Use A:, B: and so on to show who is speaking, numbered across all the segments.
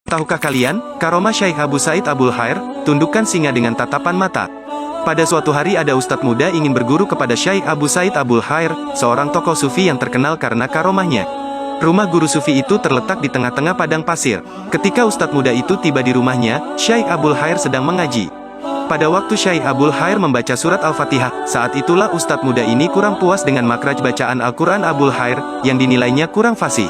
A: Tahukah kalian, karomah Syekh Abu Said Abul Khair, tundukkan singa dengan tatapan mata. Pada suatu hari ada ustadz muda ingin berguru kepada Syekh Abu Said Abul Khair, seorang tokoh sufi yang terkenal karena karomahnya. Rumah guru sufi itu terletak di tengah-tengah padang pasir. Ketika ustadz muda itu tiba di rumahnya, Syekh Abul Khair sedang mengaji. Pada waktu Syekh Abul Khair membaca surat Al-Fatihah, saat itulah ustadz muda ini kurang puas dengan makraj bacaan Al-Quran Abul Khair, yang dinilainya kurang fasih.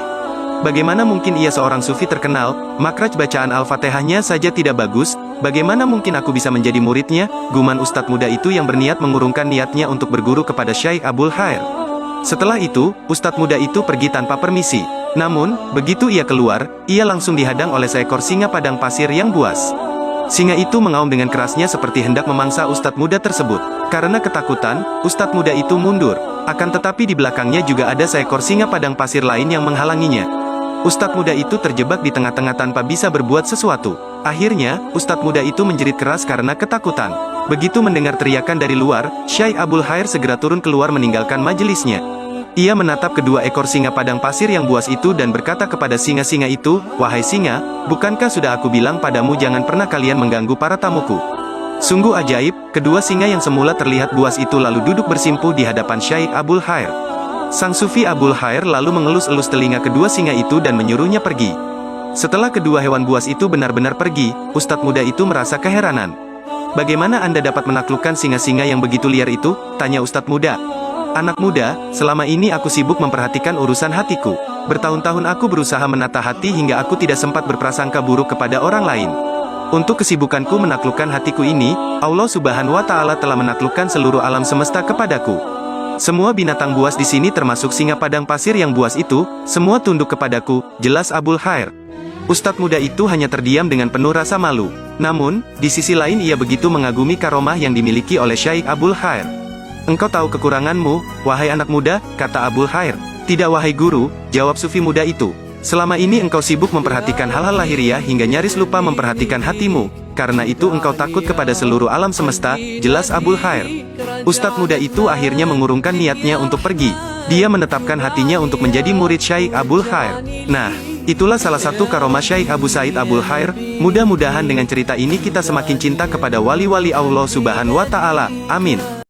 A: Bagaimana mungkin ia seorang sufi terkenal, makraj bacaan Al-Fatihahnya saja tidak bagus, bagaimana mungkin aku bisa menjadi muridnya, guman ustadz muda itu yang berniat mengurungkan niatnya untuk berguru kepada Syekh Abul Khair. Setelah itu, ustadz muda itu pergi tanpa permisi. Namun, begitu ia keluar, ia langsung dihadang oleh seekor singa padang pasir yang buas. Singa itu mengaum dengan kerasnya seperti hendak memangsa ustadz muda tersebut. Karena ketakutan, ustadz muda itu mundur. Akan tetapi di belakangnya juga ada seekor singa padang pasir lain yang menghalanginya. Ustadz muda itu terjebak di tengah-tengah tanpa bisa berbuat sesuatu. Akhirnya, ustadz muda itu menjerit keras karena ketakutan. Begitu mendengar teriakan dari luar, Syekh Abul Khair segera turun keluar meninggalkan majelisnya. Ia menatap kedua ekor singa padang pasir yang buas itu dan berkata kepada singa-singa itu, "Wahai singa, bukankah sudah aku bilang padamu jangan pernah kalian mengganggu para tamuku?" Sungguh ajaib, kedua singa yang semula terlihat buas itu lalu duduk bersimpuh di hadapan Syekh Abul Khair. Sang sufi Abul Khair lalu mengelus-elus telinga kedua singa itu dan menyuruhnya pergi. Setelah kedua hewan buas itu benar-benar pergi, ustadz muda itu merasa keheranan. "Bagaimana Anda dapat menaklukkan singa-singa yang begitu liar itu?" tanya ustadz muda. "Anak muda, selama ini aku sibuk memperhatikan urusan hatiku. Bertahun-tahun aku berusaha menata hati hingga aku tidak sempat berprasangka buruk kepada orang lain. Untuk kesibukanku menaklukkan hatiku ini, Allah Subhanahu wa Ta'ala telah menaklukkan seluruh alam semesta kepadaku. Semua binatang buas di sini termasuk singa padang pasir yang buas itu, semua tunduk kepadaku," jelas Abul Khair. Ustadz muda itu hanya terdiam dengan penuh rasa malu. Namun, di sisi lain ia begitu mengagumi karomah yang dimiliki oleh Syekh Abul Khair. "Engkau tahu kekuranganmu, wahai anak muda," kata Abul Khair. "Tidak wahai guru," jawab sufi muda itu. "Selama ini engkau sibuk memperhatikan hal-hal lahiriah hingga nyaris lupa memperhatikan hatimu. Karena itu engkau takut kepada seluruh alam semesta," jelas Abul Khair. Ustadz muda itu akhirnya mengurungkan niatnya untuk pergi. Dia menetapkan hatinya untuk menjadi murid Syekh Abul Khair. Nah, itulah salah satu karomah Syekh Abu Said Abul Khair. Mudah-mudahan dengan cerita ini kita semakin cinta kepada wali-wali Allah Subhanahu wa Ta'ala. Amin.